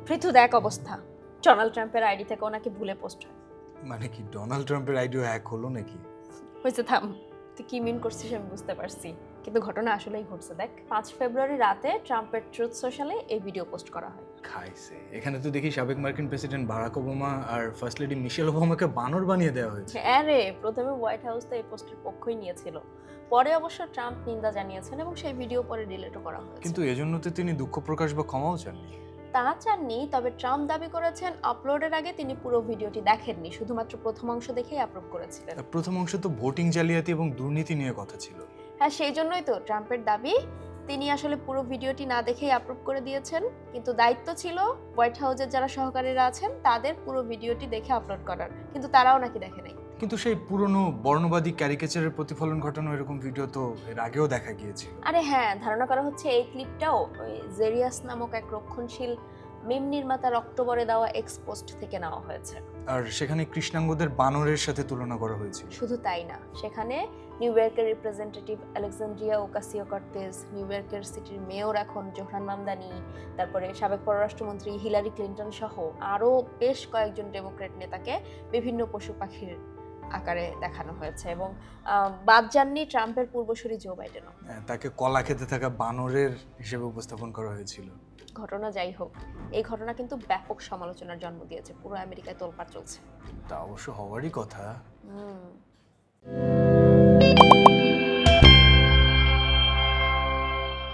পৃথু দেখ অবস্থা, ডোনাল্ড ট্রাম্পের আইডি থেকে ওনাকে ভুলে পোস্ট হয়। মানে কি ডোনাল্ড ট্রাম্পের আইডিও হ্যাক হলো নাকি? হয়েছে, থাম, তুই কি মিন করছিস আমি বুঝতে পারছি, কিন্তু ঘটনা আসলেই ঘটছে। দেখ, 5 ফেব্রুয়ারি রাতে ট্রাম্পের ট্রুথ সোশ্যালে এই ভিডিও পোস্ট করা হয়। খাইছে, এখানে তো দেখি সাবেক মার্কিন প্রেসিডেন্ট বারাক ওবামা আর ফার্স্ট লেডি মিশেল ওবামাকে বানর বানিয়ে দেওয়া হয়েছে। হ্যাঁ রে, প্রথমে হোয়াইট হাউস তো এই পোস্টের পক্ষই নিয়েছিল, পরে অবশ্য ট্রাম্প নিন্দা জানিয়েছেন এবং সেই ভিডিও পরে ডিলিটও করা হয়েছে। কিন্তু এজন্য তো তিনি দুঃখ প্রকাশ বা ক্ষমাও চাননি। তা চাননি, তবে ট্রাম্প দাবি করেছেন আপলোডের আগে তিনি পুরো ভিডিওটি দেখেননি, শুধুমাত্র প্রথম অংশ দেখেই আপলোড করেছিলেন। প্রথম অংশ তো ভোটিং জালিয়াতি এবং দুর্নীতি নিয়ে কথা ছিল। হ্যাঁ, সেই জন্যই তো ট্রাম্পের দাবি তিনি আসলে পুরো ভিডিওটি না দেখেই আপলোড করে দিয়েছেন, কিন্তু দায়িত্ব ছিল হোয়াইট হাউসের যারা সহকারীরা আছেন তাদের পুরো ভিডিওটি দেখে আপলোড করার, কিন্তু তারাও নাকি দেখে নাই। কিন্তু সেই পুরনো বর্ণবাদী ক্যারিকেচারের প্রতিফলন ঘটানো এরকম ভিডিও তো এর আগেও দেখা গিয়েছিল। আরে হ্যাঁ, ধারণা করা হচ্ছে এই ক্লিপটাও ওই জেরিয়াস নামক এক রক্ষণশীল মিম নির্মাতার অক্টোবরে দেওয়া এক্সপোস্ট থেকে নেওয়া হয়েছে। আর সেখানে কৃষ্ণাঙ্গদের বানরের সাথে তুলনা করা হয়েছিল। শুধু তাই না, সেখানে নিউ ইয়র্কের representative Alexandria Ocasio cottage, new ইয়র্কের সিটির মেয়র এখন জোহরান মামদানি, তারপরে সাবেক পররাষ্ট্রমন্ত্রী হিলারি ক্লিন্টন সহ আরও বেশ কয়েকজন ডেমোক্রেট নেতাকে বিভিন্ন পশু পাখির আকারে দেখানো হয়েছে, এবং বাদ যাননি ট্রাম্পের পূর্বসূরি জো বাইডেনও। তাকে কলা খেতে থাকা বানরের হিসেবে উপস্থাপন করা হয়েছিল। ঘটনা যাই হোক, এই ঘটনা কিন্তু ব্যাপক সমালোচনার জন্ম দিয়েছে, পুরো আমেরিকায় তোলপাড় চলছে। তা অবশ্য হওয়ারই কথা। হুম।